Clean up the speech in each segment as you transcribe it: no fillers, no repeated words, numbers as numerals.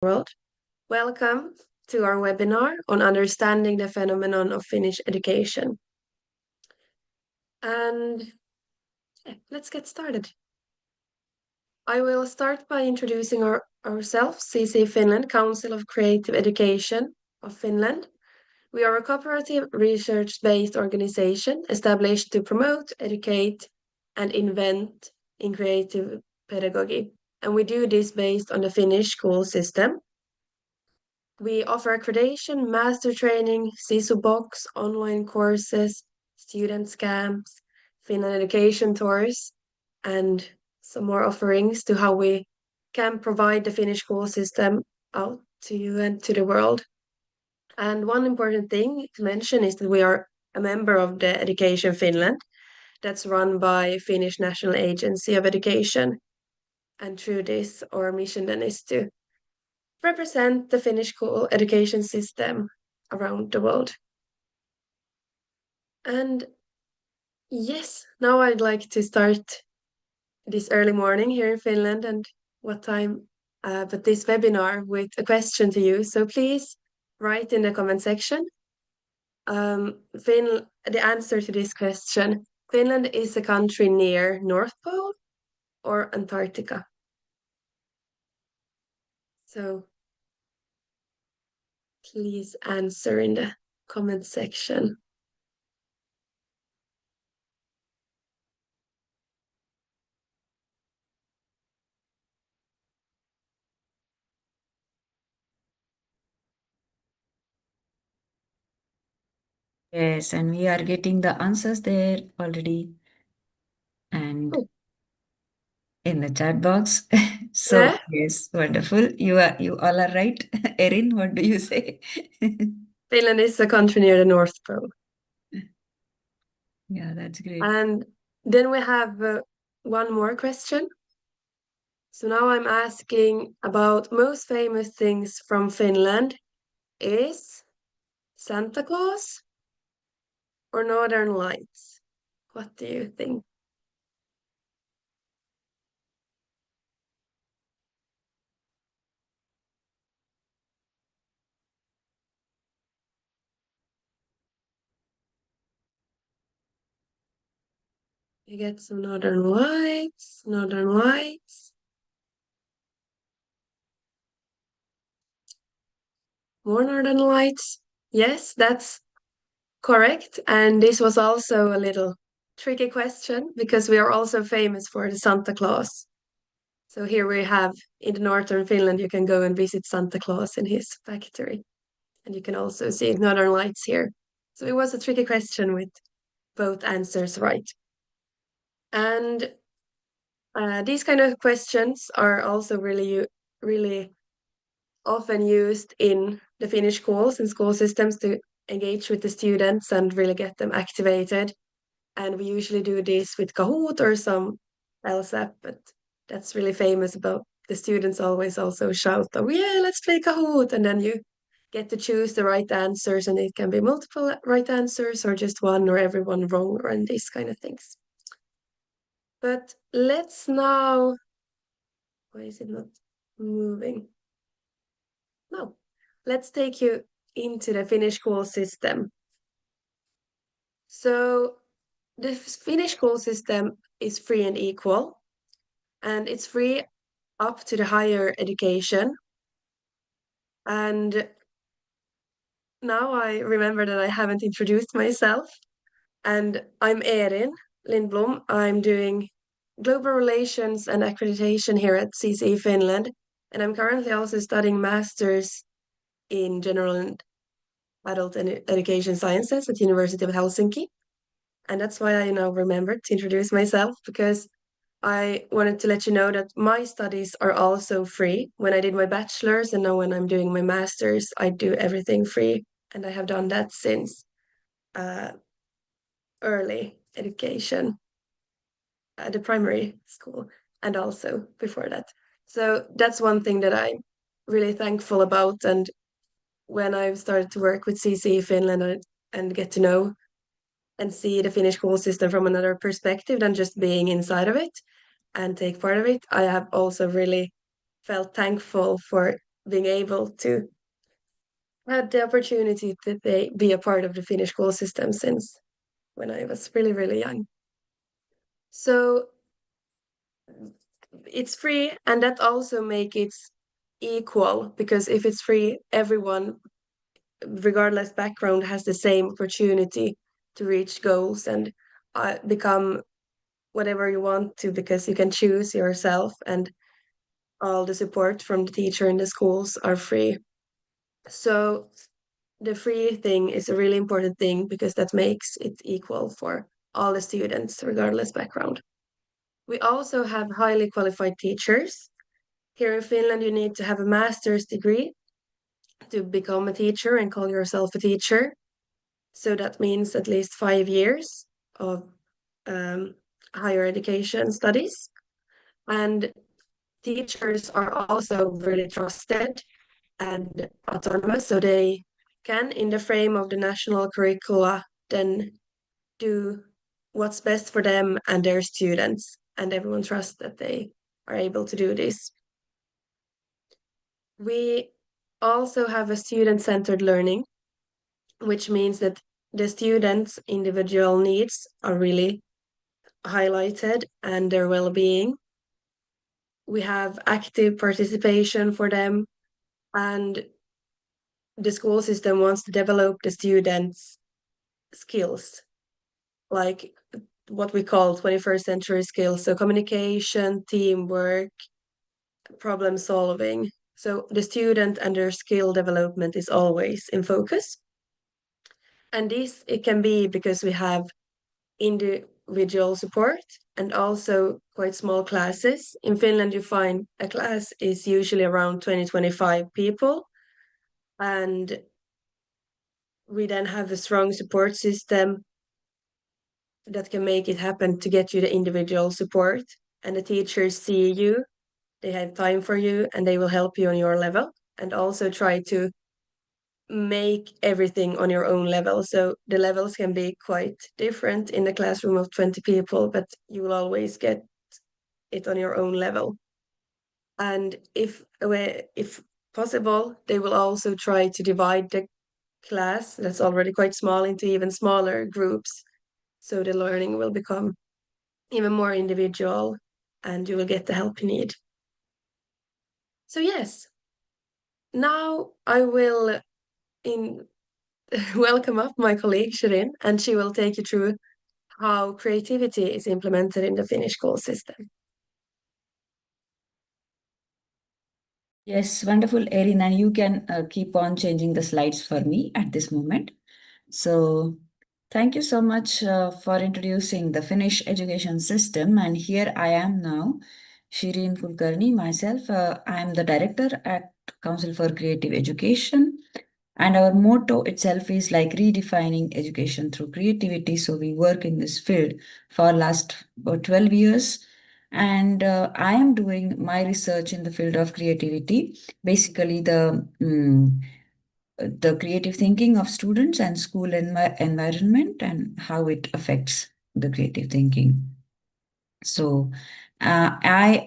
World. Welcome to our webinar on understanding the phenomenon of Finnish education. And let's get started. I will start by introducing ourselves, CC Finland, Council of Creative Education of Finland. We are a cooperative research-based organization established to promote, educate, and invent in creative pedagogy. And we do this based on the Finnish school system. We offer accreditation, master training, SISU box, online courses, student camps, Finland education tours, and some more offerings to how we can provide the Finnish school system out to you and to the world. And one important thing to mention is that we are a member of the Education Finland that's run by Finnish National Agency of Education. And through this, our mission then is to represent the Finnish school education system around the world. And yes, now I'd like to start this early morning here in Finland and what time, but this webinar with a question to you. So please write in the comment section the answer to this question. Finland is a country near North Pole or Antarctica? So please answer in the comment section. Yes, and we are getting the answers there already and in the chat box. So Yeah? yes, wonderful. You all are right. Erin, what do you say? Finland is a country near the North Pole. Yeah, that's great. And then we have one more question. So now I'm asking about most famous things from Finland is Santa Claus or Northern Lights? What do you think? You get some Northern Lights, Northern Lights. More Northern Lights. Yes, that's correct. And this was also a little tricky question because we are also famous for the Santa Claus. So here we have in the northern Finland, you can go and visit Santa Claus in his factory. And you can also see Northern Lights here. So it was a tricky question with both answers right. And these kind of questions are also really often used in the Finnish schools and school systems to engage with the students and really get them activated. And we usually do this with Kahoot or some else app, but that's really famous about the students always also shout, oh yeah, let's play Kahoot. And then you get to choose the right answers, and it can be multiple right answers or just one or everyone wrong or and these kind of things. But let's now, why is it not moving? No, let's take you into the Finnish school system. So the Finnish school system is free and equal, and it's free up to the higher education. And now I remember that I haven't introduced myself. And I'm Erin Lindblom. I'm doing global relations and accreditation here at CCE Finland. And I'm currently also studying masters in general and adult education sciences at University of Helsinki. And that's why I now remembered to introduce myself because I wanted to let you know that my studies are also free. When I did my bachelor's and now when I'm doing my master's, I do everything free. And I have done that since uh, early education at the primary school and also before that. So that's one thing that I'm really thankful about. And when I've started to work with CCE Finland and get to know and see the Finnish school system from another perspective than just being inside of it and take part of it, I have also really felt thankful for being able to have the opportunity to be a part of the Finnish school system since when I was really, really young. So it's free, and that also make it equal, because if it's free, everyone, regardless background, has the same opportunity to reach goals and become whatever you want to, because you can choose yourself, and all the support from the teacher in the schools are free. So the free thing is a really important thing because that makes it equal for all the students, regardless background. We also have highly qualified teachers. Here in Finland, you need to have a master's degree to become a teacher and call yourself a teacher. So that means at least 5 years of um, higher education studies. And teachers are also really trusted and autonomous, so they can, in the frame of the national curricula, then do what's best for them and their students, and everyone trusts that they are able to do this. We also have a student-centered learning, which means that the students' individual needs are really highlighted and their well-being. We have active participation for them, and the school system wants to develop the students' skills, like what we call 21st century skills. So communication, teamwork, problem solving. So the student and their skill development is always in focus. And this, it can be because we have individual support and also quite small classes. In Finland, you find a class is usually around 20-25 people. And we then have a strong support system that can make it happen to get you the individual support. And the teachers see you, they have time for you, and they will help you on your level, and also try to make everything on your own level. So the levels can be quite different in a classroom of 20 people, but you will always get it on your own level. And if possible, they will also try to divide the class that's already quite small into even smaller groups. So the learning will become even more individual and you will get the help you need. So yes, now I will in welcome up my colleague Shirin, and she will take you through how creativity is implemented in the Finnish school system. Yes, wonderful, Erin, and you can keep on changing the slides for me at this moment. So thank you so much for introducing the Finnish education system. And here I am now, Shirin Kulkarni, myself. I am the director at Council for Creative Education. And our motto itself is like redefining education through creativity. So we work in this field for last about 12 years. And I am doing my research in the field of creativity, basically the creative thinking of students and school environment and how it affects the creative thinking. So I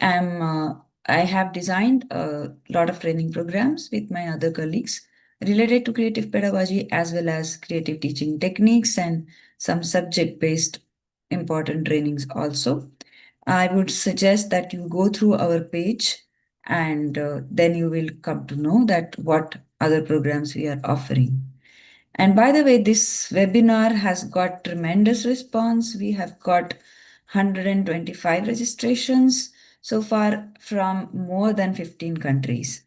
have designed a lot of training programs with my other colleagues related to creative pedagogy as well as creative teaching techniques and some subject-based important trainings also. I would suggest that you go through our page and then you will come to know that what other programs we are offering. And by the way, this webinar has got tremendous response. We have got 125 registrations so far from more than 15 countries.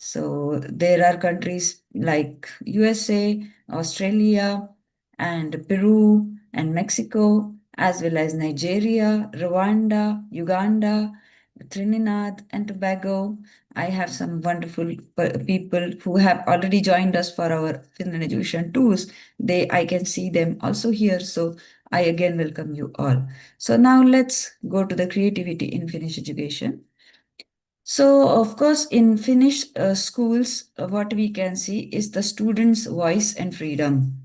So there are countries like USA, Australia, and Peru, and Mexico, as well as Nigeria, Rwanda, Uganda, Trinidad and Tobago. I have some wonderful people who have already joined us for our Finland Education tours. I can see them also here. So I again welcome you all. So now let's go to the creativity in Finnish education. So of course, in Finnish schools, what we can see is the students' voice and freedom.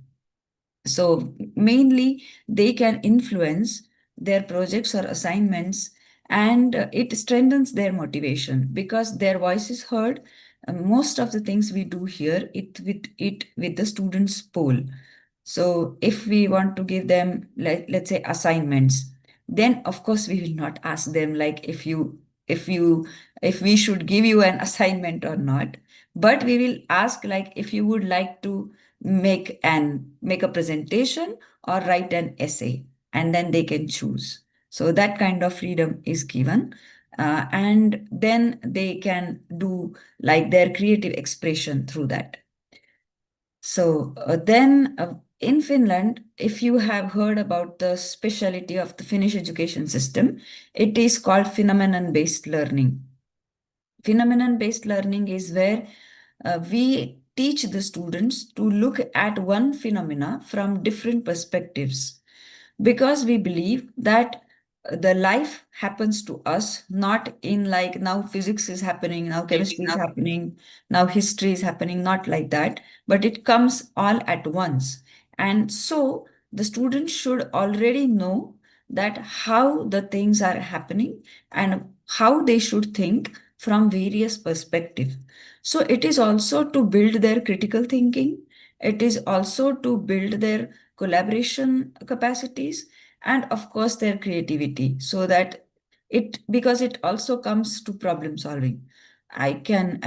So mainly they can influence their projects or assignments, and it strengthens their motivation because their voice is heard. most of the things we do here, with the students poll. So if we want to give them, let's say, assignments, then of course we will not ask them like if you if we should give you an assignment or not, but we will ask like if you would like to make a presentation or write an essay, and then they can choose. So that kind of freedom is given, and then they can do like their creative expression through that. So then in Finland, if you have heard about the specialty of the Finnish education system, it is called phenomenon-based learning. Phenomenon-based learning is where we teach the students to look at one phenomena from different perspectives, because we believe that the life happens to us not in like now physics is happening, now chemistry is happening, now history is happening, not like that, but it comes all at once. And so the students should already know that how the things are happening and how they should think from various perspectives. So it is also to build their critical thinking, it is also to build their collaboration capacities, and of course their creativity, so that it because it also comes to problem solving. I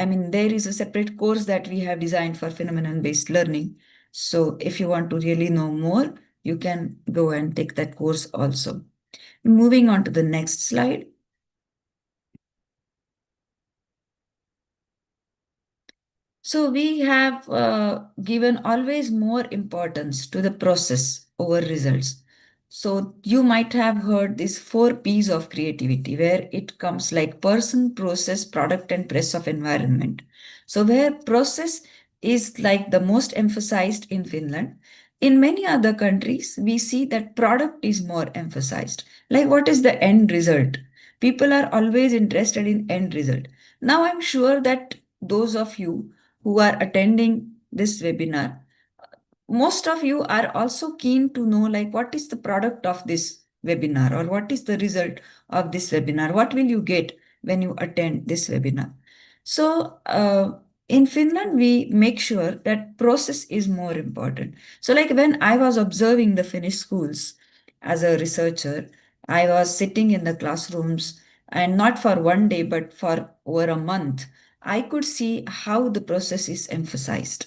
mean there is a separate course that we have designed for phenomenon based learning. So if you want to really know more, you can go and take that course also. Moving on to the next slide. So we have given always more importance to the process over results. So you might have heard these 4 P's of creativity, where it comes like person, process, product, and press of environment. So where process is like the most emphasized in Finland, in many other countries, we see that product is more emphasized. Like what is the end result? People are always interested in end result. Now I'm sure that those of you who are attending this webinar, most of you are also keen to know like what is the product of this webinar, or what is the result of this webinar, what will you get when you attend this webinar. So in Finland, we make sure that process is more important. So like when I was observing the Finnish schools as a researcher, I was sitting in the classrooms, and not for one day but for over a month, I could see how the process is emphasized.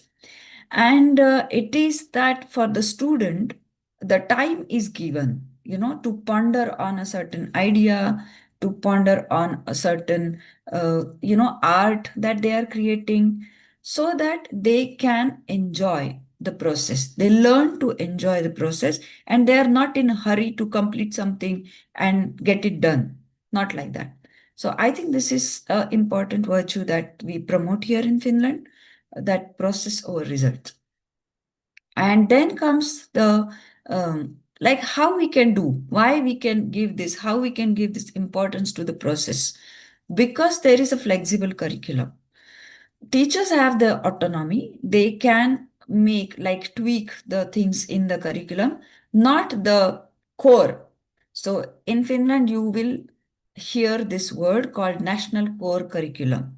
And it is that for the student, the time is given, to ponder on a certain idea, to ponder on a certain, art that they are creating, so that they can enjoy the process. They learn to enjoy the process, and they are not in a hurry to complete something and get it done. Not like that. So I think this is an important virtue that we promote here in Finland, that process over result. And then comes the like how we can do, why we can give this, how we can give this importance to the process, because there is a flexible curriculum. Teachers have the autonomy. They can make like tweak the things in the curriculum, not the core. So in Finland, you will hear this word called national core curriculum.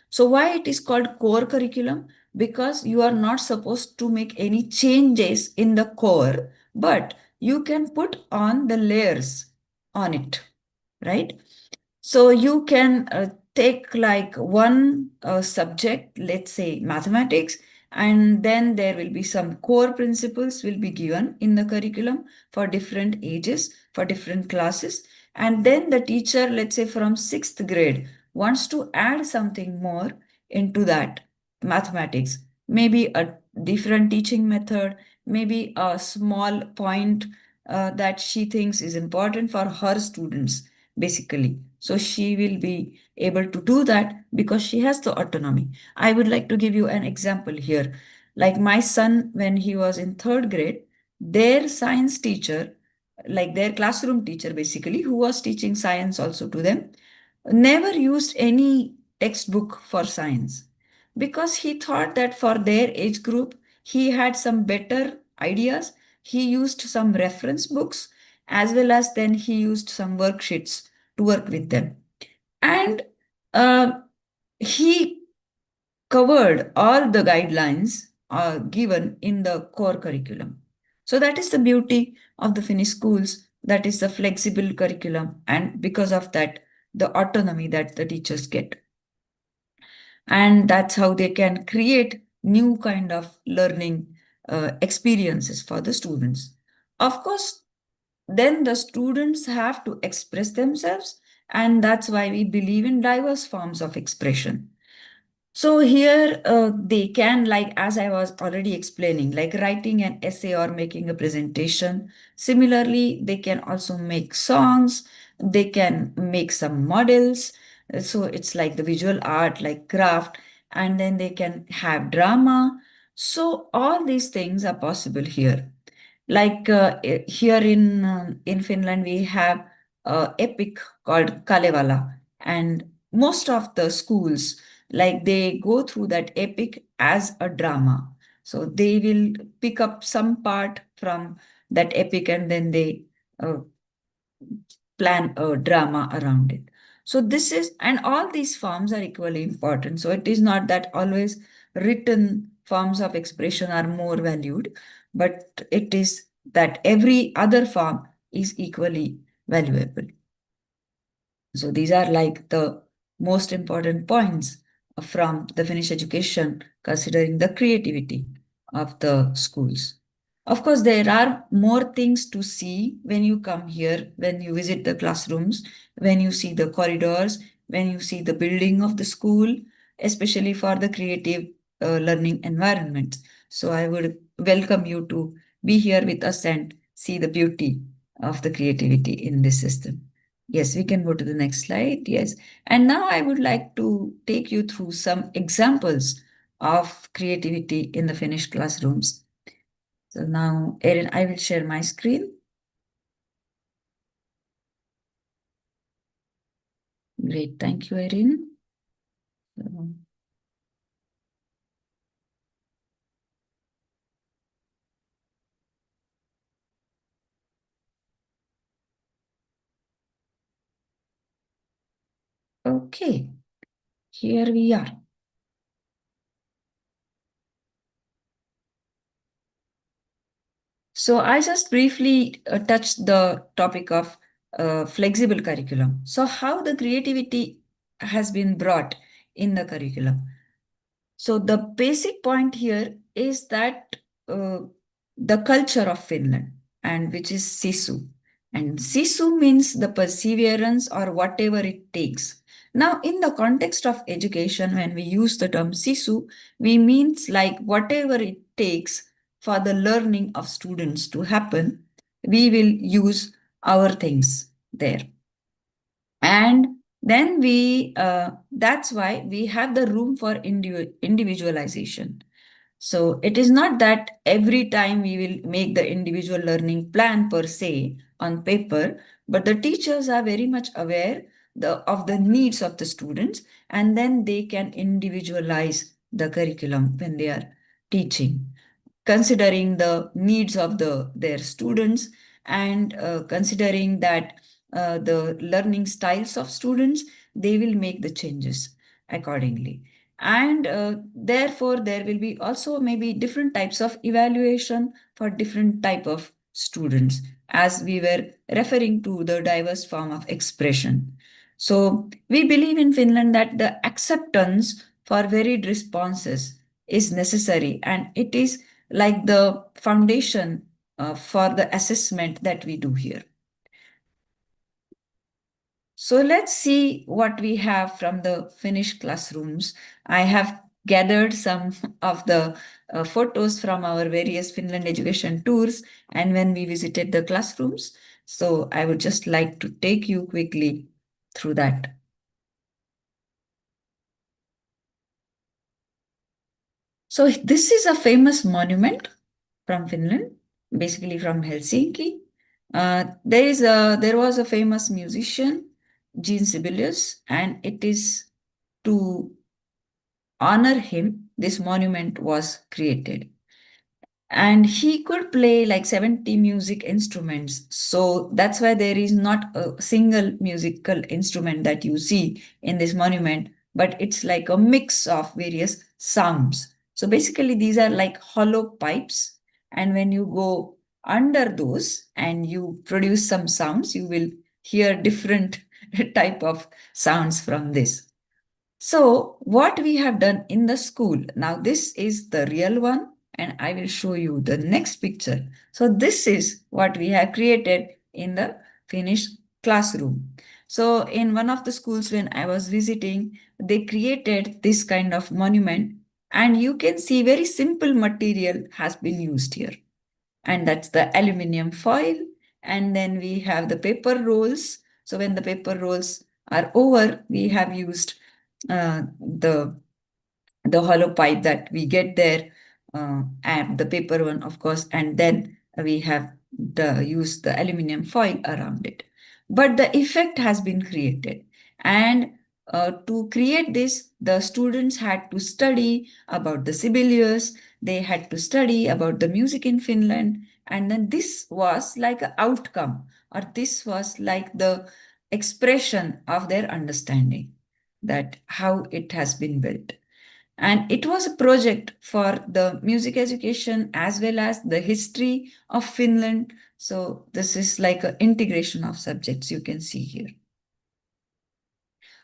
So why it is called core curriculum? Because you are not supposed to make any changes in the core, but you can put on the layers on it, right? So you can take like one subject, let's say mathematics, and then there will be some core principles will be given in the curriculum for different ages, for different classes. And then the teacher, let's say from 6th grade, wants to add something more into that mathematics, maybe a different teaching method, maybe a small point that she thinks is important for her students, basically. So she will be able to do that because she has the autonomy. I would like to give you an example here. Like my son, when he was in 3rd grade, their science teacher, like their classroom teacher, basically, who was teaching science also to them, never used any textbook for science, because he thought that for their age group, he had some better ideas. He used some reference books, as well as then he used some worksheets to work with them. And uh, he covered all the guidelines given in the core curriculum. So that is the beauty of the Finnish schools. That is the flexible curriculum, and because of that, the autonomy that the teachers get. And that's how they can create new kind of learning experiences for the students. Of course, then the students have to express themselves, and that's why we believe in diverse forms of expression. So here they can, like as I was already explaining, like writing an essay or making a presentation. Similarly, they can also make songs, they can make some models. So it's like the visual art, like craft, and then they can have drama. So all these things are possible here. Like here in Finland, we have epic called Kalevala, and most of the schools, like they go through that epic as a drama. So they will pick up some part from that epic, and then they uh, plan a drama around it. So this is, and all these forms are equally important. So it is not that always written forms of expression are more valued, but it is that every other form is equally valuable. So these are like the most important points from the Finnish education, considering the creativity of the schools. Of course, there are more things to see when you come here, when you visit the classrooms, when you see the corridors, when you see the building of the school, especially for the creative learning environment. So I would welcome you to be here with us and see the beauty of the creativity in this system. Yes, we can go to the next slide. Yes. And now I would like to take you through some examples of creativity in the Finnish classrooms. So now, Erin, I will share my screen. Great. Thank you, Erin. Okay, here we are. So I just briefly touched the topic of flexible curriculum. So how the creativity has been brought in the curriculum. So the basic point here is that uh, the culture of Finland, and which is sisu. And sisu means the perseverance or whatever it takes. Now, in the context of education, when we use the term sisu, we means like whatever it takes for the learning of students to happen, we will use our things there. And then that's why we have the room for individualization. So it is not that every time we will make the individual learning plan per se on paper, but the teachers are very much aware of the needs of the students, and then they can individualize the curriculum when they are teaching, considering the needs of their students, and considering that the learning styles of students, they will make the changes accordingly. And therefore there will be also maybe different types of evaluation for different type of students, as we were referring to the diverse form of expression. So we believe in Finland that the acceptance for varied responses is necessary, and it is like the foundation for the assessment that we do here. So let's see what we have from the Finnish classrooms. I have gathered some of the photos from our various Finland education tours and when we visited the classrooms. So I would just like to take you quickly through that. So this is a famous monument from Finland, basically from Helsinki. There was a famous musician, Gene Sibelius, and it is to honor him this monument was created. And he could play like 70 music instruments. So that's why there is not a single musical instrument that you see in this monument but it's like a mix of various sounds. So basically, these are like hollow pipes. And when you go under those and you produce some sounds, you will hear different type of sounds from this. So what we have done in the school, now this is the real one, and I will show you the next picture. So this is what we have created in the Finnish classroom. So in one of the schools when I was visiting, they created this kind of monument, and you can see very simple material has been used here. And that's the aluminium foil. And then we have the paper rolls. So when the paper rolls are over, we have used the hollow pipe that we get there, and the paper one, of course, and then we have used the aluminum foil around it. But the effect has been created. And to create this, the students had to study about the Sibelius, they had to study about the music in Finland, and then this was like an outcome, or this was like the expression of their understanding that how it has been built. And it was a project for the music education as well as the history of Finland. So this is like an integration of subjects you can see here.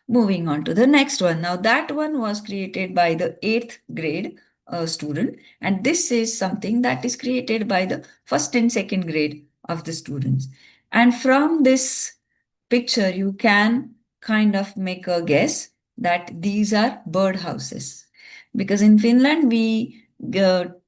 Moving on to the next one. Now that one was created by the 8th grade student, and this is something that is created by the 1st and 2nd grade of the students. And from this picture, you can kind of make a guess that these are bird houses. Because in Finland, we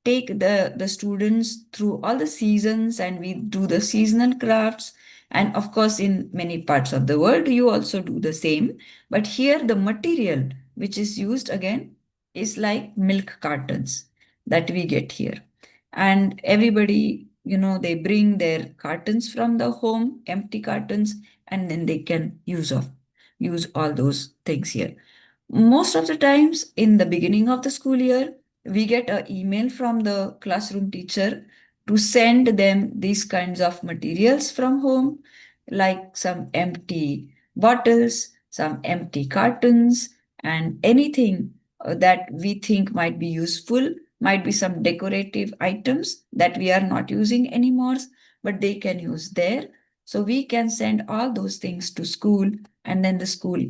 take the students through all the seasons and we do the seasonal crafts. And of course, in many parts of the world, you also do the same. But here, the material which is used again is like milk cartons that we get here. And everybody, they bring their cartons from the home, empty cartons, and then they can use all those things here. Most of the times in the beginning of the school year, we get an email from the classroom teacher to send them these kinds of materials from home, like some empty bottles, some empty cartons, and anything that we think might be useful, might be some decorative items that we are not using anymore, but they can use there. So we can send all those things to school, and then the school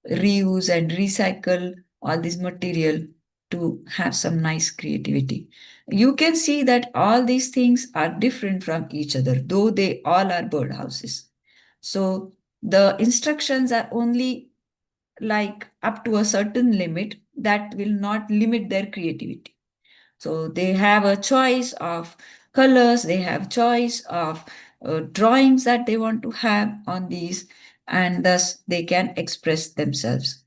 reuse and recycle all this material to have some nice creativity. You can see that all these things are different from each other, though they all are birdhouses. So the instructions are only like up to a certain limit that will not limit their creativity. So they have a choice of colors, they have choice of drawings that they want to have on these, and thus they can express themselves.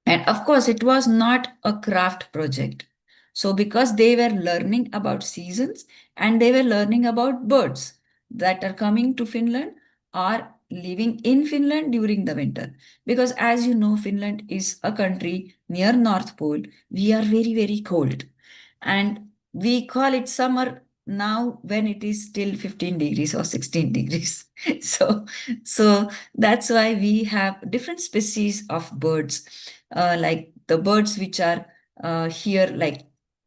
And of course, it was not a craft project. So, because they were learning about seasons and they were learning about birds that are coming to Finland or living in Finland during the winter. Because, as you know, Finland is a country near North Pole. We are very, very cold. And we call it summer now when it is still 15 degrees or 16 degrees. So that's why we have different species of birds, like the birds which are here like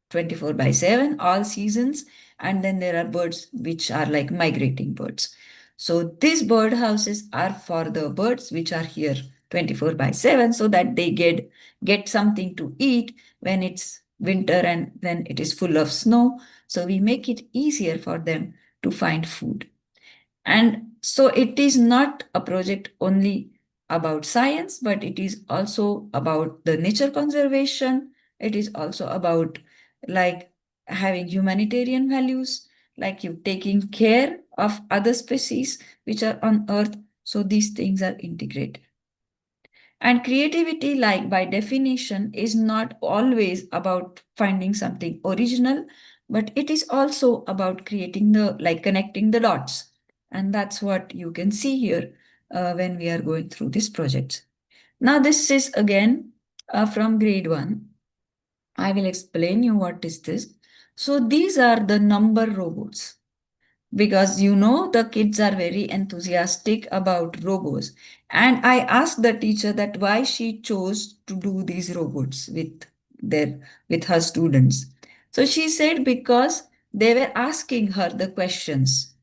24 by 7, all seasons. And then there are birds which are like migrating birds. So these bird houses are for the birds which are here 24 by 7, so that they get something to eat when it's winter and when it is full of snow. So we make it easier for them to find food. And so it is not a project only about science, but it is also about the nature conservation. It is also about like having humanitarian values, like you taking care of other species which are on earth. So these things are integrated. And creativity, like by definition, is not always about finding something original, but it is also about creating connecting the dots. And that's what you can see here when we are going through this project. Now, this is again from grade 1. I will explain you what is this. So these are the number robots. because the kids are very enthusiastic about robots. And I asked the teacher that why she chose to do these robots their with her students. So she said because they were asking her the questions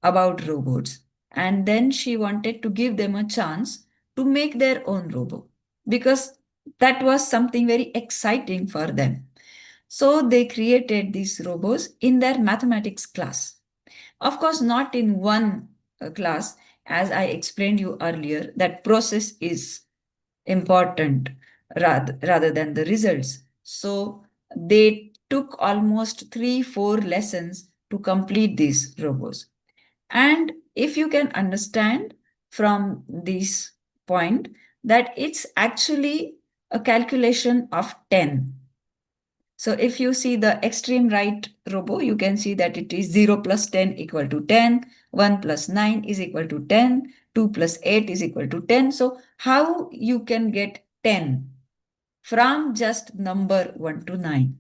about robots, and then she wanted to give them a chance to make their own robot, because that was something very exciting for them. So they created these robots in their mathematics class. Of course, not in one class. As I explained you earlier, that process is important rather than the results. So they took almost 3-4 lessons to complete these robots. And if you can understand from this point that it's actually a calculation of 10. So if you see the extreme right row, you can see that it is 0 plus 10 equal to 10, 1 plus 9 is equal to 10, 2 plus 8 is equal to 10. So how you can get 10 from just number 1 to 9?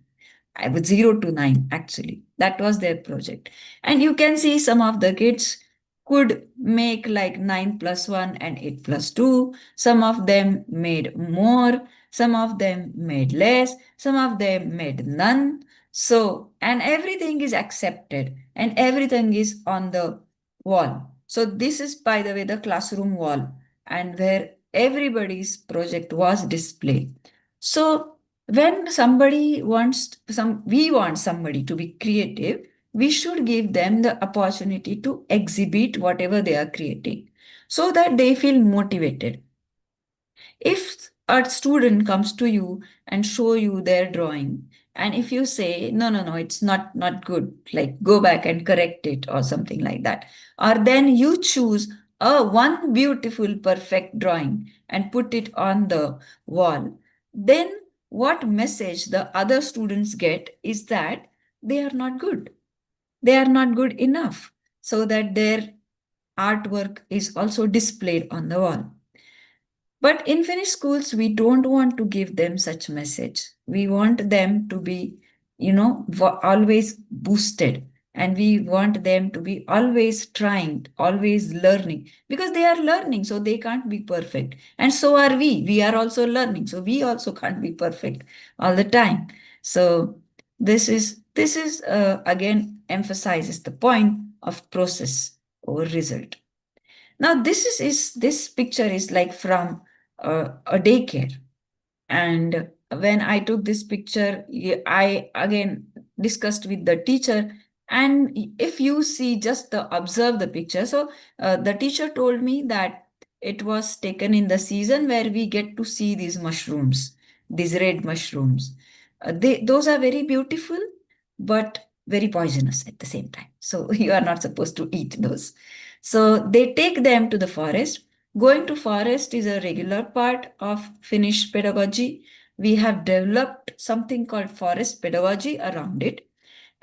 I was 0 to 9 actually. That was their project. And you can see some of the kids could make like 9 plus 1 and 8 plus 2. Some of them made more, some of them made less, some of them made none. So, and everything is accepted and everything is on the wall. So, this is, by the way, the classroom wall, and where everybody's project was displayed. So, when we want somebody to be creative, we should give them the opportunity to exhibit whatever they are creating so that they feel motivated. If a student comes to you and show you their drawing, and if you say no, it's not good, like go back and correct it or something like that, or then you choose a one beautiful perfect drawing and put it on the wall, then what message the other students get is that they are not good, they are not good enough, so that their artwork is also displayed on the wall. But in Finnish schools, we don't want to give them such message. We want them to be, always boosted. And we want them to be always trying, always learning, because they are learning, so they can't be perfect. And so are we. We are also learning, so we also can't be perfect all the time. So this is again emphasizes the point of process over result. Now this picture is like from a daycare, and when I took this picture, I again discussed with the teacher. And if you see, just observe the picture. So the teacher told me that it was taken in the season where we get to see these mushrooms, these red mushrooms. Those are very beautiful, but very poisonous at the same time. So you are not supposed to eat those. So they take them to the forest. Going to forest is a regular part of Finnish pedagogy. We have developed something called forest pedagogy around it.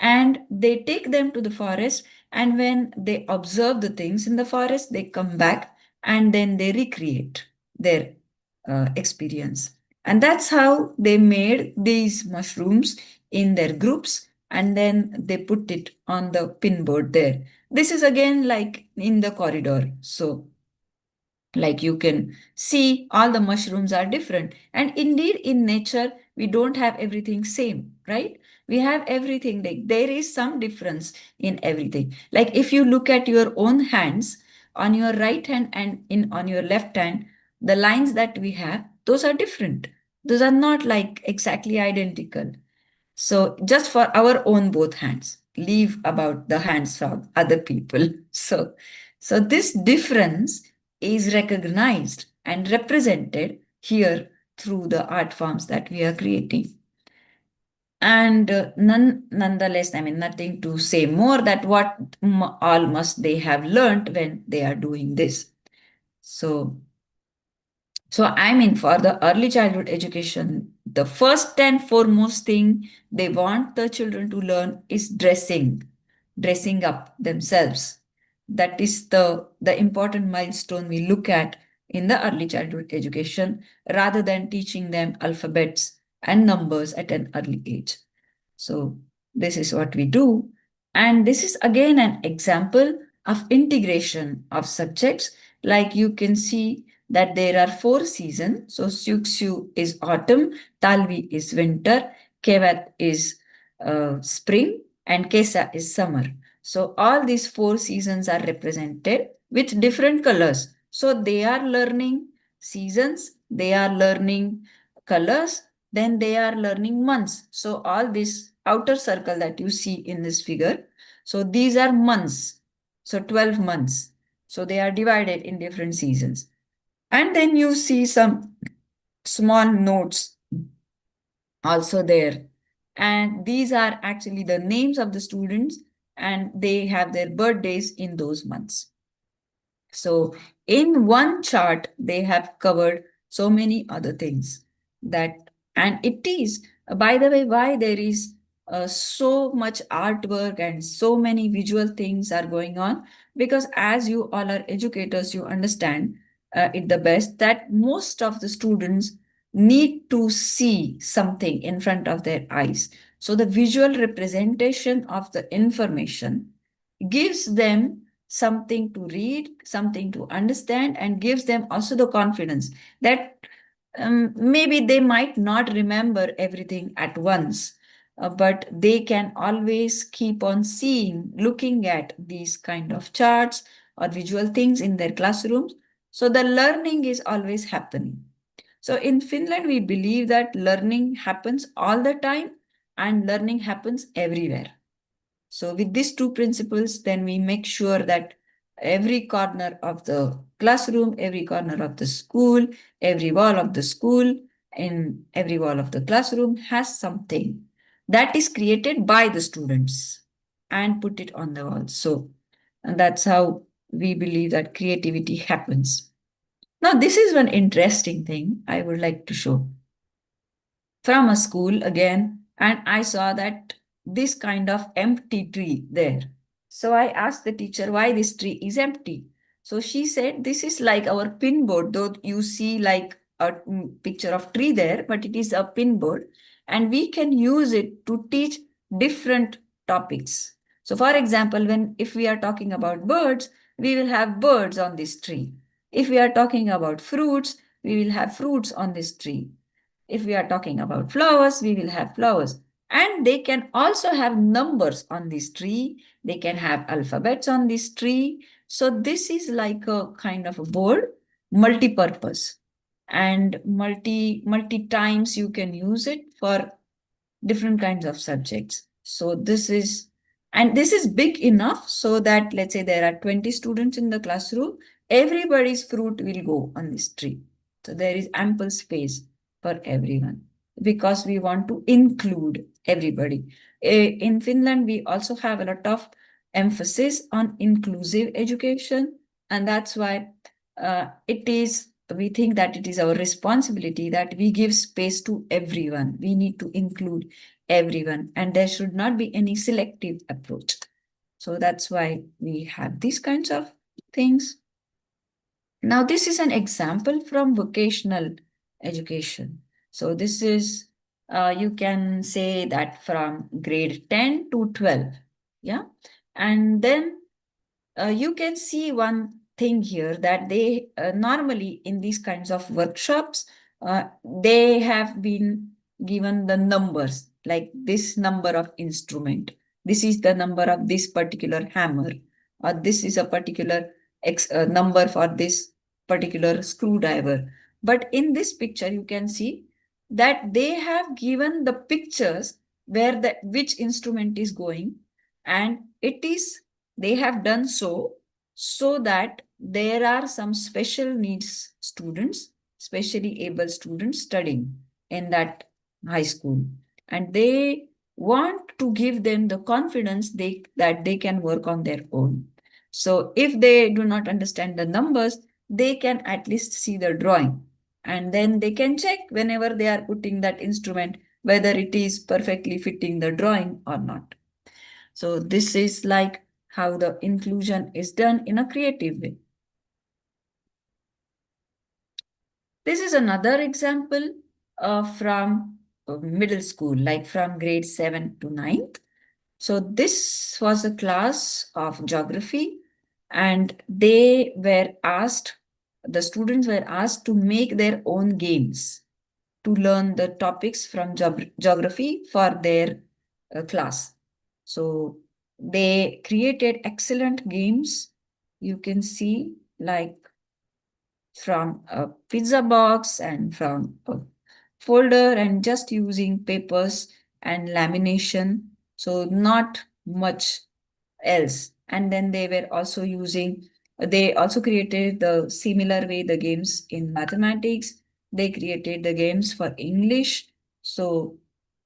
And they take them to the forest, and when they observe the things in the forest, they come back and then they recreate their experience. And that's how they made these mushrooms in their groups, and then they put it on the pinboard there. This is again like in the corridor. So like you can see, all the mushrooms are different. And indeed, in nature, we don't have everything same, right? We have everything. Like there is some difference in everything. Like if you look at your own hands, on your right hand and in on your left hand, the lines that we have, those are different. Those are not like exactly identical. So just for our own both hands, leave about the hands of other people. So this difference is recognized and represented here through the art forms that we are creating. And nonetheless, I mean, nothing to say more that what all must they have learned when they are doing this. So I mean, for the early childhood education, the first and foremost thing they want the children to learn is dressing up themselves. That is the important milestone we look at in the early childhood education, rather than teaching them alphabets and numbers at an early age. So this is what we do. And this is again an example of integration of subjects. Like you can see that there are four seasons. So Syukshu is autumn, Talvi is winter, Kevat is spring, and Kesa is summer. So all these four seasons are represented with different colors. So they are learning seasons, they are learning colors, then they are learning months. So all this outer circle that you see in this figure, so these are months. So 12 months. So they are divided in different seasons. And then you see some small notes also there. And these are actually the names of the students, and they have their birthdays in those months. So in one chart, they have covered so many other things that, and it is, by the way, why there is so much artwork and so many visual things are going on, because as you all are educators, you understand it the best that most of the students need to see something in front of their eyes. So the visual representation of the information gives them something to read, something to understand, and gives them also the confidence that maybe they might not remember everything at once, but they can always keep on seeing, looking at these kind of charts or visual things in their classrooms. So the learning is always happening. So in Finland, we believe that learning happens all the time and learning happens everywhere. So with these two principles, then we make sure that every corner of the classroom, every corner of the school, every wall of the school, in every wall of the classroom has something that is created by the students and put it on the wall. So, and that's how we believe that creativity happens. Now, this is one interesting thing I would like to show from a school again, and I saw that this kind of empty tree there. So I asked the teacher why this tree is empty. So she said, this is like our pin board, though you see like a picture of tree there, but it is a pin board, and we can use it to teach different topics. So for example, when if we are talking about birds, we will have birds on this tree. If we are talking about fruits, we will have fruits on this tree. If we are talking about flowers, we will have flowers. And they can also have numbers on this tree. They can have alphabets on this tree. So this is like a kind of a board, multi-purpose. And multi times you can use it for different kinds of subjects. So this is, and this is big enough so that let's say there are 20 students in the classroom, everybody's fruit will go on this tree. So there is ample space for everyone because we want to include everybody. In Finland, we also have a lot of emphasis on inclusive education, and that's why it is we think that it is our responsibility that we give space to everyone. We need to include everyone, and there should not be any selective approach. So that's why we have these kinds of things. Now, this is an example from vocational education. So this is, you can say that from grade 10 to 12. Yeah. And then you can see one thing here that they normally in these kinds of workshops, they have been given the numbers like this number of instrument. This is the number of this particular hammer, or this is a particular number for this particular screwdriver. But in this picture, you can see that they have given the pictures where the which instrument is going, and it is they have done so that there are some special needs students, specially able students studying in that high school, and they want to give them the confidence that they can work on their own. So if they do not understand the numbers, they can at least see the drawing, and then they can check whenever they are putting that instrument whether it is perfectly fitting the drawing or not. So this is like how the inclusion is done in a creative way. This is another example from middle school, like from grade 7 to 9th. So this was a class of geography, and the students were asked to make their own games to learn the topics from geography for their class. So they created excellent games. You can see, like, from a pizza box and from a folder, and just using papers and lamination. So not much else. And then they also created the similar way the games in mathematics. They created the games for English. So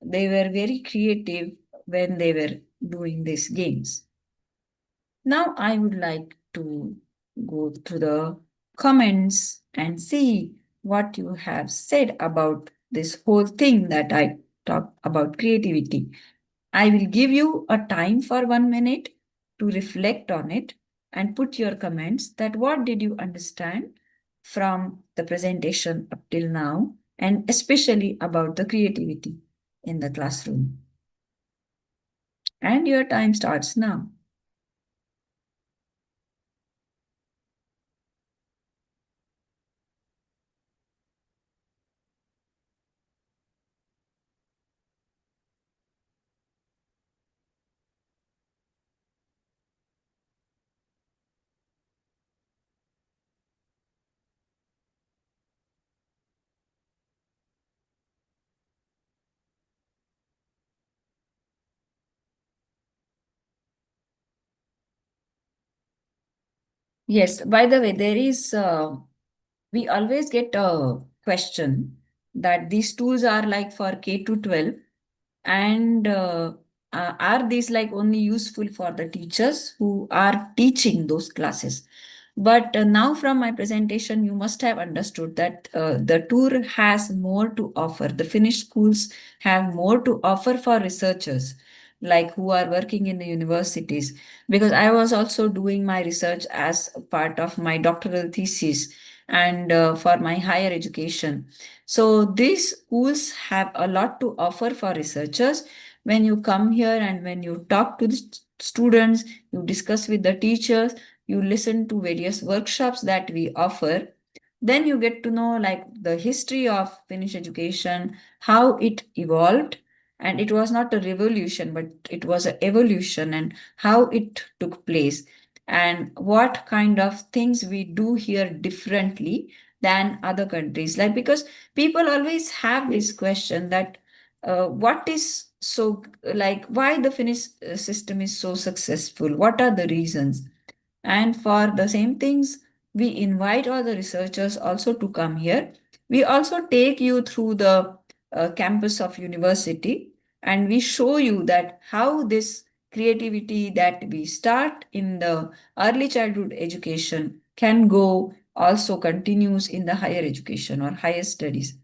they were very creative when they were doing these games. Now I would like to go to the comments and see what you have said about this whole thing that I talked about creativity. I will give you a time for 1 minute to reflect on it and put your comments that what did you understand from the presentation up till now, and especially about the creativity in the classroom. And your time starts now. Yes, by the way, we always get a question that these tools are like for K to 12, and are these like only useful for the teachers who are teaching those classes? But now from my presentation, you must have understood that the tour has more to offer. The Finnish schools have more to offer for researchers, like who are working in the universities. Because I was also doing my research as a part of my doctoral thesis and for my higher education. So these schools have a lot to offer for researchers. When you come here and when you talk to the students, you discuss with the teachers, you listen to various workshops that we offer, then you get to know like the history of Finnish education, how it evolved. And it was not a revolution, but it was an evolution, and how it took place, and what kind of things we do here differently than other countries. Like, because people always have this question that what is so, like, why the Finnish system is so successful? What are the reasons? And for the same things, we invite all the researchers also to come here. We also take you through the campus of university, and we show you that how this creativity that we start in the early childhood education can go also continues in the higher education or higher studies.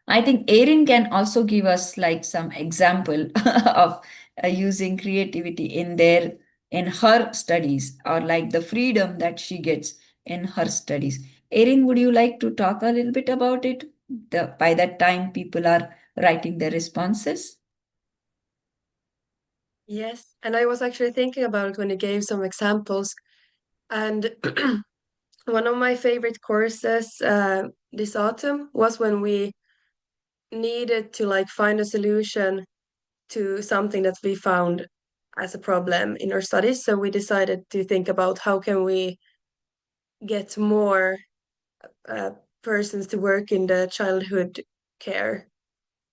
I think Erin can also give us like some example of using creativity in her studies, or like the freedom that she gets in her studies. Erin, would you like to talk a little bit about it? By that time, people are writing their responses. Yes, and I was actually thinking about it when you gave some examples. And one of my favorite courses this autumn was when we needed to like find a solution to something that we found as a problem in our studies. So we decided to think about how can we get more uh, persons to work in the childhood care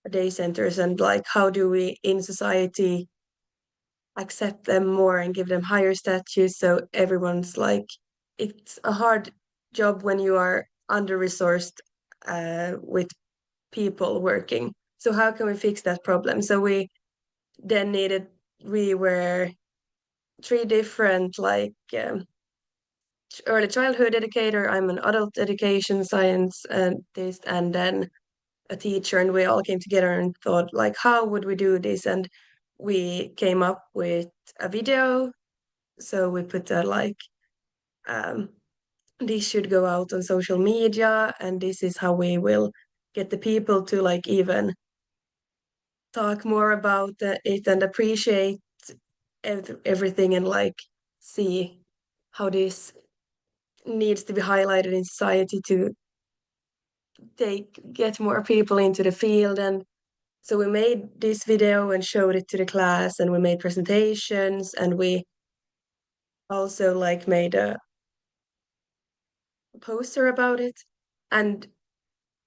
day centers, and like how do we in society accept them more and give them higher status, so everyone's like, it's a hard job when you are under-resourced with people working. So how can we fix that problem? So then we were three different like early childhood educator, I'm an adult education science and this, and then a teacher, and we all came together and thought like how would we do this, and we came up with a video. So we put that like um, this should go out on social media, and this is how we will get the people to like even talk more about it and appreciate everything and like see how this needs to be highlighted in society to get more people into the field. And so we made this video and showed it to the class, and we made presentations, and we also like made a poster about it. And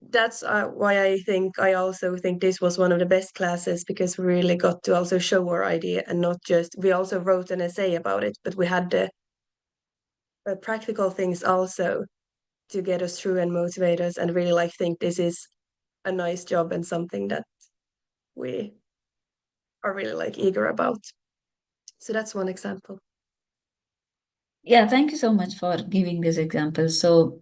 that's why I also think this was one of the best classes, because we really got to also show our idea, and not just, we also wrote an essay about it, but we had the practical things also to get us through and motivate us, and really like think this is a nice job and something that we are really like eager about. So that's one example. Yeah, thank you so much for giving this example. So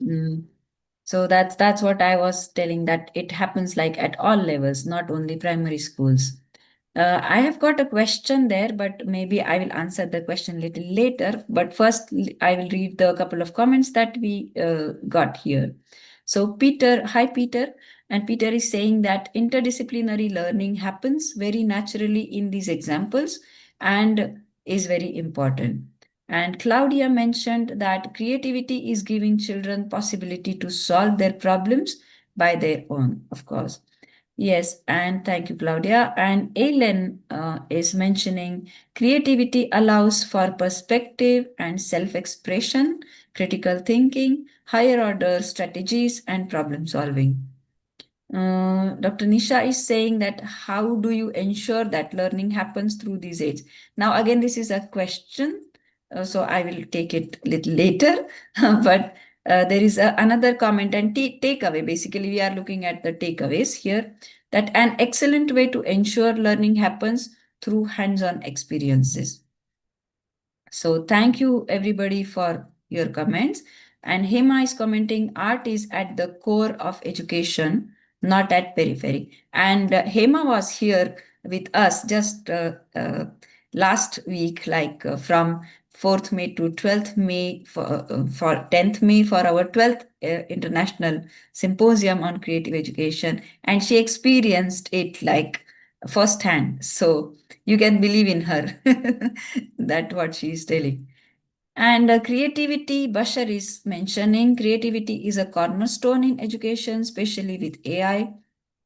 that's what I was telling, that it happens like at all levels, not only primary schools. I have got a question there, but maybe I will answer the question a little later. But first, I will read the couple of comments that we got here. So Peter, hi Peter, and Peter is saying that interdisciplinary learning happens very naturally in these examples and is very important. And Claudia mentioned that creativity is giving children possibility to solve their problems by their own, of course. Yes, and thank you, Claudia. And Aileen is mentioning creativity allows for perspective and self-expression, critical thinking, higher order strategies, and problem solving. Dr. Nisha is saying that how do you ensure that learning happens through these aids? Now, again, this is a question, so I will take it a little later. But there is another comment and takeaway. Basically, we are looking at the takeaways here, that an excellent way to ensure learning happens through hands-on experiences. So thank you everybody for your comments. And Hema is commenting, art is at the core of education, not at periphery. And Hema was here with us just last week, like from 4th May to 12th May for 10th May for our 12th International Symposium on Creative Education. And she experienced it like firsthand. So you can believe in her. That's what she is telling. And creativity, Bashar is mentioning creativity is a cornerstone in education, especially with AI.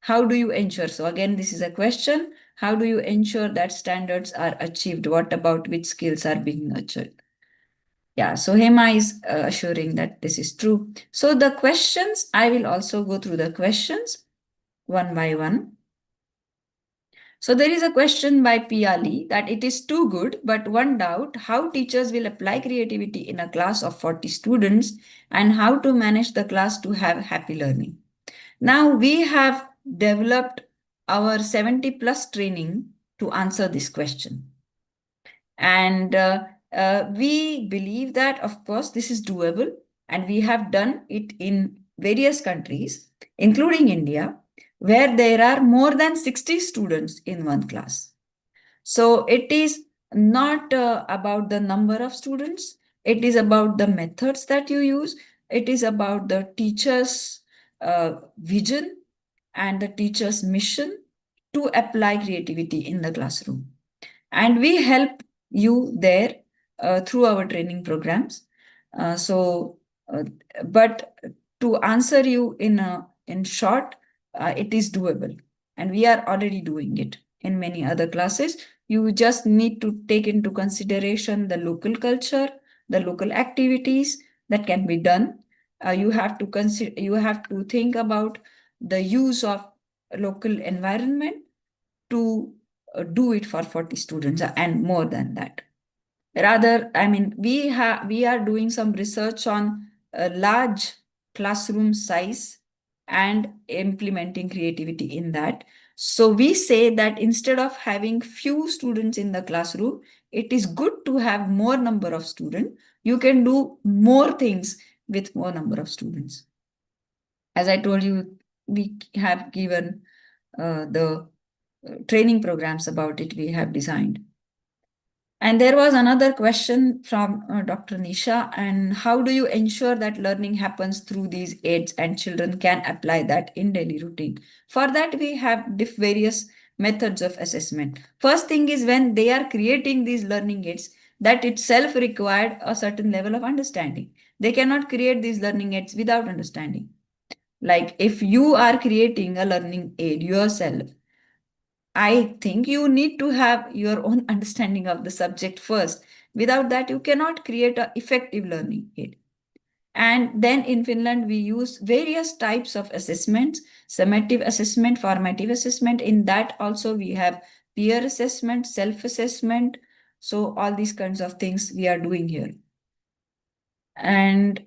How do you ensure? So, again, this is a question. How do you ensure that standards are achieved? What about which skills are being nurtured? Yeah, so Hema is assuring that this is true. So, the questions, I will also go through the questions one by one. So there is a question by Piali that it is too good, but one doubt how teachers will apply creativity in a class of 40 students and how to manage the class to have happy learning. Now we have developed our 70 plus training to answer this question. And we believe that, of course, this is doable, and we have done it in various countries, including India, where there are more than 60 students in one class. So it is not about the number of students, it is about the methods that you use, it is about the teacher's vision and the teacher's mission to apply creativity in the classroom. And we help you there through our training programs. Uh, so, uh, but to answer you in short, it is doable, and we are already doing it in many other classes. You just need to take into consideration the local culture, the local activities that can be done. You have to consider. You have to think about the use of local environment to do it for 40 students and more than that. Rather, I mean, we are doing some research on a large classroom size and implementing creativity in that. So we say that instead of having few students in the classroom, it is good to have more number of students. You can do more things with more number of students. As I told you, we have given the training programs about it we have designed. And there was another question from Dr. Nisha, and how do you ensure that learning happens through these aids and children can apply that in daily routine? For that, we have various methods of assessment. First thing is when they are creating these learning aids, that itself required a certain level of understanding. They cannot create these learning aids without understanding. Like if you are creating a learning aid yourself, I think you need to have your own understanding of the subject first. Without that, you cannot create an effective learning aid. And then in Finland, we use various types of assessments, summative assessment, formative assessment. In that also we have peer assessment, self-assessment. So all these kinds of things we are doing here. And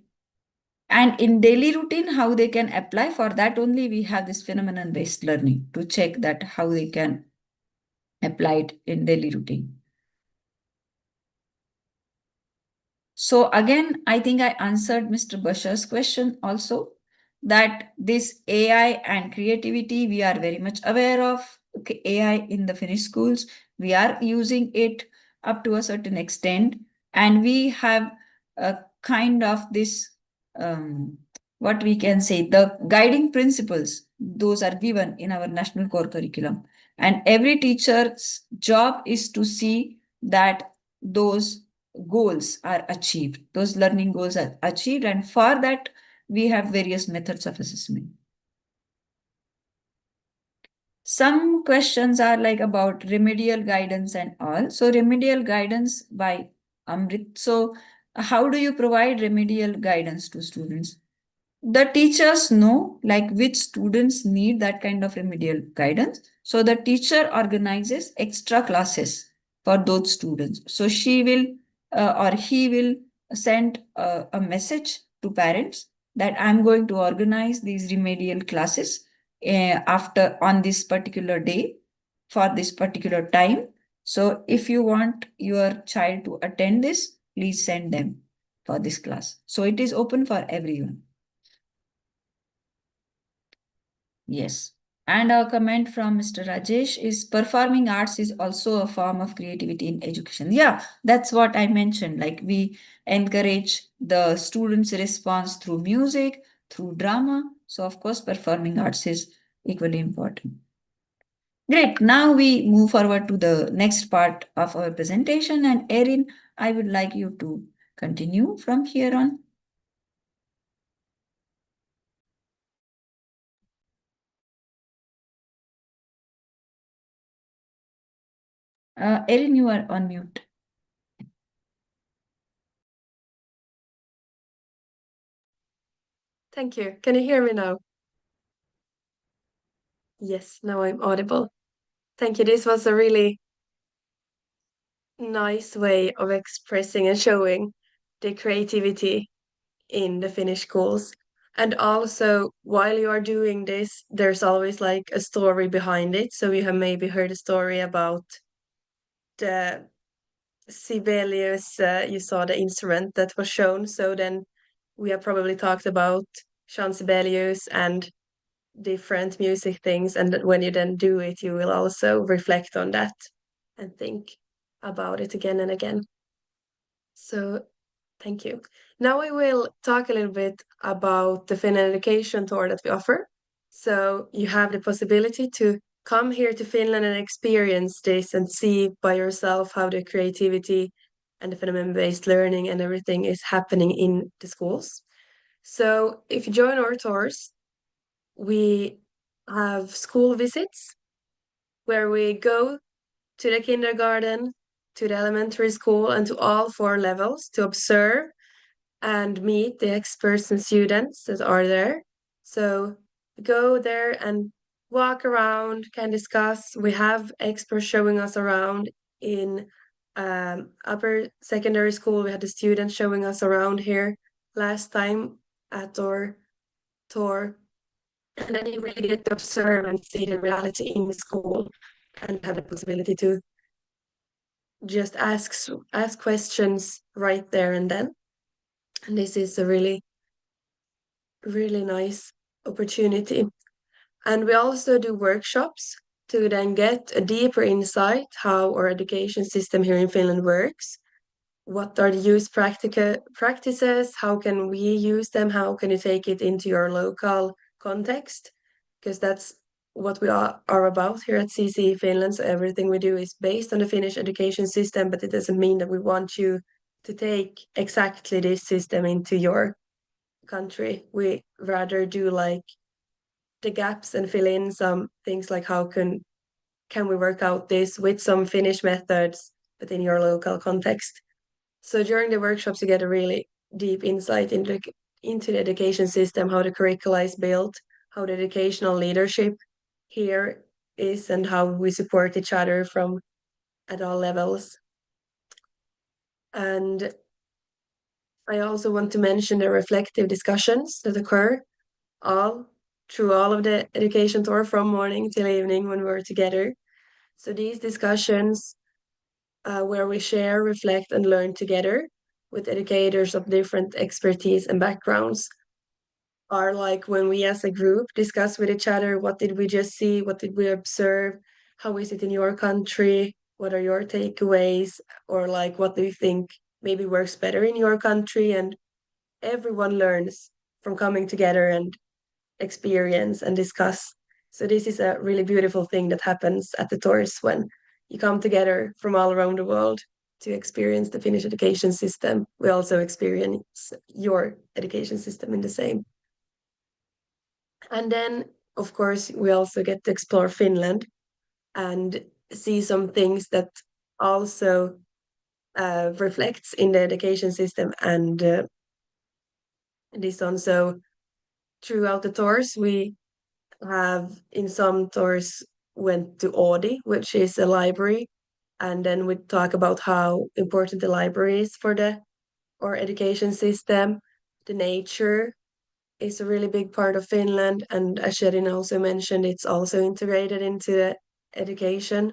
in daily routine, how they can apply, for that only we have this phenomenon-based learning to check that how they can apply it in daily routine. So again, I think I answered Mr. Bashar's question also, that this AI and creativity, we are very much aware of AI in the Finnish schools. We are using it up to a certain extent, and we have a kind of this, what we can say, the guiding principles, those are given in our national core curriculum. And every teacher's job is to see that those goals are achieved, those learning goals are achieved, and for that we have various methods of assessment. Some questions are like about remedial guidance and all. So remedial guidance by Amrit. So how do you provide remedial guidance to students? The teachers know like which students need that kind of remedial guidance. So the teacher organizes extra classes for those students. So she will or he will send a message to parents that I'm going to organize these remedial classes after on this particular day for this particular time. So if you want your child to attend this, please send them for this class. So it is open for everyone. Yes. And a comment from Mr. Rajesh is performing arts is also a form of creativity in education. Yeah, that's what I mentioned. Like we encourage the students' response through music, through drama. So of course, performing arts is equally important. Great. Now we move forward to the next part of our presentation. And Erin, I would like you to continue from here on. Erin, you are on mute. Thank you. Can you hear me now? Yes, now I'm audible. Thank you. This was a really nice way of expressing and showing the creativity in the Finnish schools. And also, while you are doing this, there's always like a story behind it. So you have maybe heard a story about the Sibelius, you saw the instrument that was shown. So then we have probably talked about Jean Sibelius and different music things. And when you then do it, you will also reflect on that and think about it again and again. So thank you. Now we will talk a little bit about the Finland education tour that we offer. So you have the possibility to come here to Finland and experience this and see by yourself how the creativity and the phenomenon-based learning and everything is happening in the schools. So if you join our tours, we have school visits where we go to the kindergarten, to the elementary school, and to all four levels to observe and meet the experts and students that are there. So go there and walk around, can discuss. We have experts showing us around in upper secondary school. We had the students showing us around here last time at our tour. And then you really get to observe and see the reality in the school and have the possibility to just ask questions right there and then. And this is a really nice opportunity. And we also do workshops to then get a deeper insight how our education system here in Finland works. What are the use practices? How can we use them? How can you take it into your local context? Because that's what we are about here at CCE Finland. So everything we do is based on the Finnish education system, but it doesn't mean that we want you to take exactly this system into your country. We rather do like the gaps and fill in some things like how can we work out this with some Finnish methods, but in your local context. So during the workshops, you get a really deep insight into the education system, how the curricula is built, how the educational leadership here is, and how we support each other from at all levels. And I also want to mention the reflective discussions that occur all through all of the education tour from morning till evening when we're together. So these discussions where we share, reflect, and learn together with educators of different expertise and backgrounds are like when we as a group discuss with each other, what did we just see? What did we observe? How is it in your country? What are your takeaways? Or like, what do you think maybe works better in your country? And everyone learns from coming together and experience and discuss. So this is a really beautiful thing that happens at the tours when you come together from all around the world to experience the Finnish education system. We also experience your education system in the same. And then, of course, we also get to explore Finland and see some things that also reflects in the education system and this on. So throughout the tours, we have in some tours went to Audi, which is a library, and then we talk about how important the library is for the or education system. The nature is a really big part of Finland, and as Sherin also mentioned, it's also integrated into the education.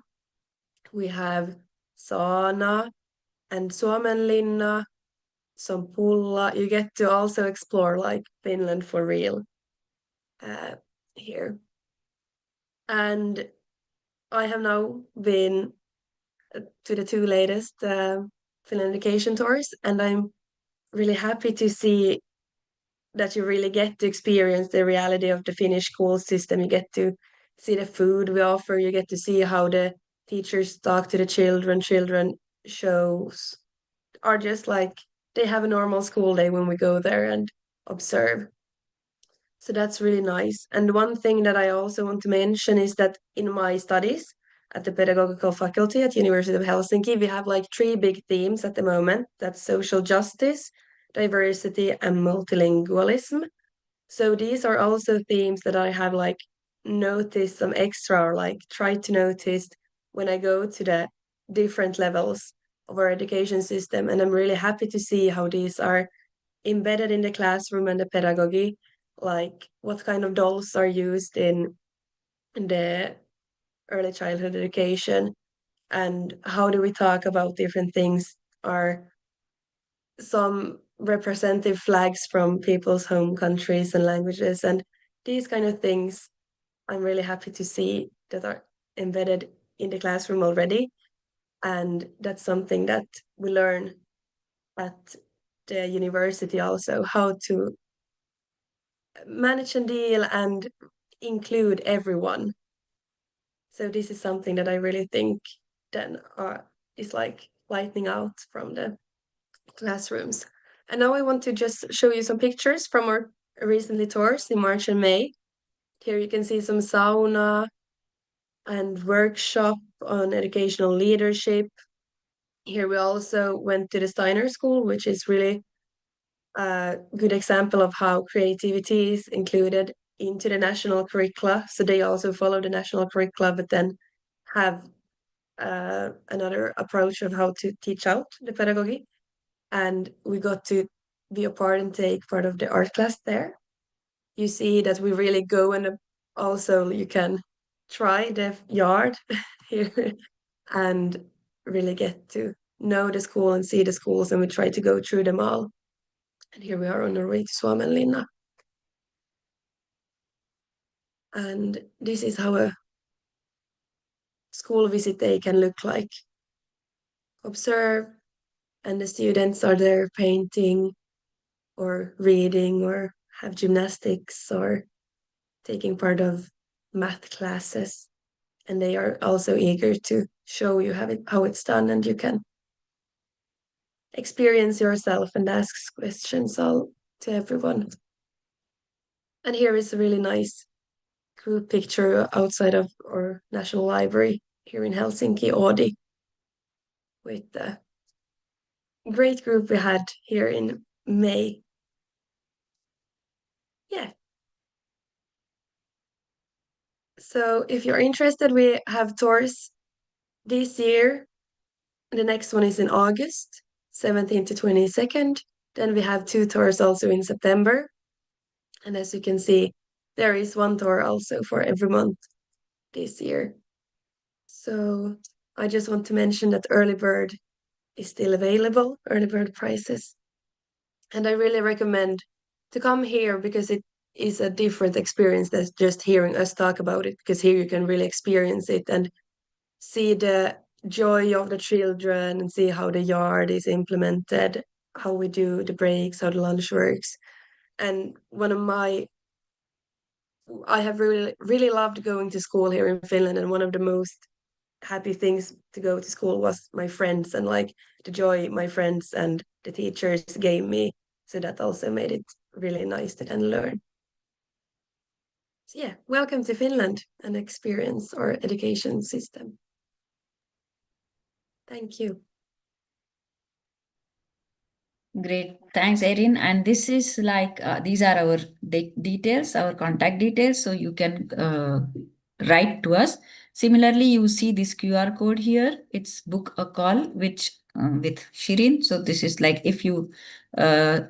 We have sauna and Suomenlinna, some pulla. You get to also explore like Finland for real uh, here. And I have now been to the two latest Finland education tours, and I'm really happy to see that you really get to experience the reality of the Finnish school system. You get to see the food we offer, you get to see how the teachers talk to the children. Children shows are just like they have a normal school day when we go there and observe. So that's really nice. And one thing that I also want to mention is that in my studies at the pedagogical faculty at University of Helsinki, we have like three big themes at the moment. That's social justice, diversity, and multilingualism. So these are also themes that I have like noticed some extra or like tried to notice when I go to the different levels of our education system. And I'm really happy to see how these are embedded in the classroom and the pedagogy, like what kind of dolls are used in the early childhood education and how do we talk about different things are some representative flags from people's home countries and languages and these kind of things I'm really happy to see that are embedded in the classroom already and that's something that we learn at the university also how to manage and deal and include everyone. So this is something that I really think then is like lightning out from the classrooms. And now I want to just show you some pictures from our recently tours in March and May. Here you can see some sauna and workshop on educational leadership. Here we also went to the Steiner School, which is really a good example of how creativity is included into the national curricula. So they also follow the national curricula, but then have another approach of how to teach out the pedagogy. And we got to be a part and take part of the art class there. You see that we really go and also you can try the yard here and really get to know the school and see the schools and we try to go through them all. And here we are on our way to Suomenlinna. And this is how a school visit day can look like. Observe, and the students are there painting or reading or have gymnastics or taking part of math classes, and they are also eager to show you how it's done, and you can experience yourself and ask questions all to everyone. And here is a really nice group picture outside of our National Library here in Helsinki, Oodi, with the great group we had here in May. Yeah. So if you're interested, we have tours this year. The next one is in August, 17th to 22nd. Then we have 2 tours also in September. And as you can see, there is 1 tour also for every month this year. So I just want to mention that early bird is still available, early bird prices. And I really recommend to come here because it is a different experience than just hearing us talk about it, because here you can really experience it and see the joy of the children and see how the yard is implemented, how we do the breaks, how the lunch works. And I have really loved going to school here in Finland, and one of the most happy things to go to school was my friends and like the joy my friends and the teachers gave me. So that also made it really nice to then learn. So yeah, welcome to Finland and experience our education system. Thank you. Great. Thanks, Erin. And this is like, these are our details, our contact details. So you can write to us. Similarly, you see this QR code here. It's book a call, which with Shirin. So this is like, if you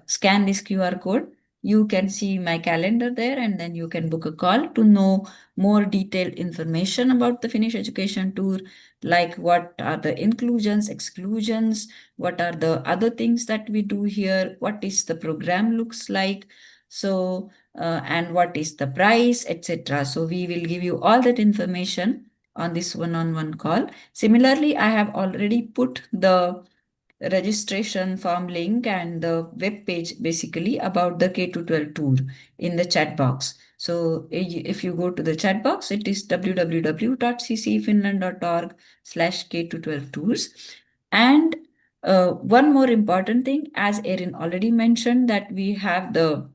scan this QR code, you can see my calendar there, and then you can book a call to know more detailed information about the Finnish education tour, like what are the inclusions, exclusions, what are the other things that we do here, what is the program looks like, so and what is the price, etc. So we will give you all that information on this one-on-one call. Similarly, I have already put the registration form link and the web page basically about the K-12 tour in the chat box. So if you go to the chat box, it is www.ccfinland.org/K-12 tours. And one more important thing, as Erin already mentioned, that we have the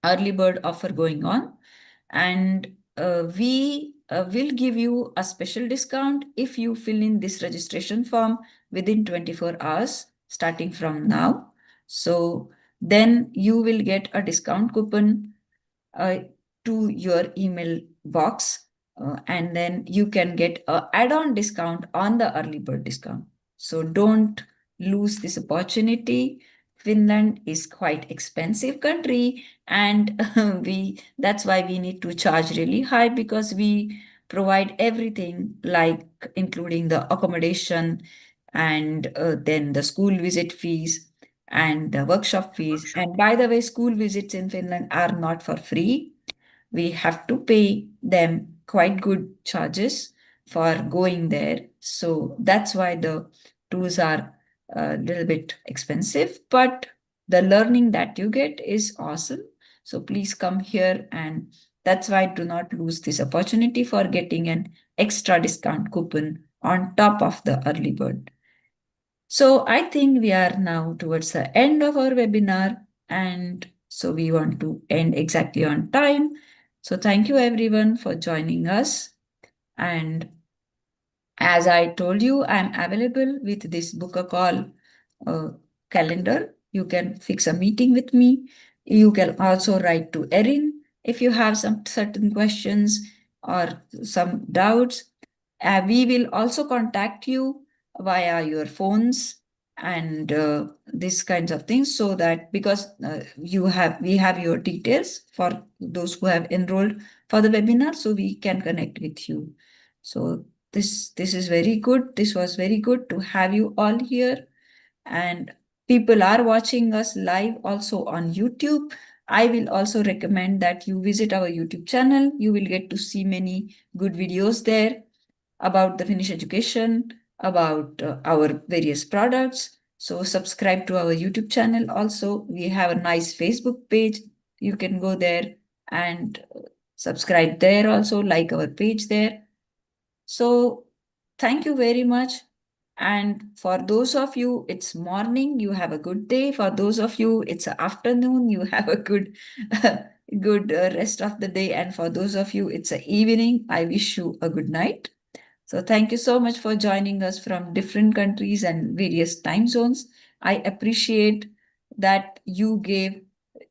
early bird offer going on, and we will give you a special discount if you fill in this registration form within 24 hours starting from now. So then you will get a discount coupon uh, to your email box, and then you can get a add-on discount on the early bird discount. So don't lose this opportunity. Finland is quite expensive country, and that's why we need to charge really high, because we provide everything, like including the accommodation, and then the school visit fees and the workshop fees. And by the way, school visits in Finland are not for free. We have to pay them quite good charges for going there. So that's why the tours are a little bit expensive, but the learning that you get is awesome. So please come here, and that's why do not lose this opportunity for getting an extra discount coupon on top of the early bird. So I think we are now towards the end of our webinar, and so we want to end exactly on time. So thank you everyone for joining us. And as I told you, I'm available with this book a call calendar. You can fix a meeting with me. You can also write to Erin if you have some certain questions or some doubts. We will also contact you via your phones and these kinds of things, so that because we have your details for those who have enrolled for the webinar, so we can connect with you. So this is very good. This was very good to have you all here, and people are watching us live also on YouTube. I will also recommend that you visit our YouTube channel. You will get to see many good videos there about the Finnish education, about our various products. So subscribe to our YouTube channel also. We have a nice Facebook page. You can go there and subscribe there also, like our page there. So thank you very much. And for those of you, it's morning, you have a good day. For those of you, it's afternoon, you have a good, good rest of the day. And for those of you, it's a evening. I wish you a good night. So thank you so much for joining us from different countries and various time zones. I appreciate that you gave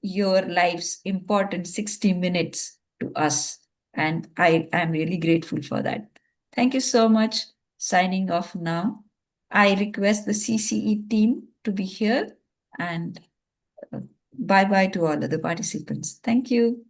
your life's important 60 minutes to us. And I am really grateful for that. Thank you so much. Signing off now. I request the CCE team to be here, and bye bye to all of the participants. Thank you.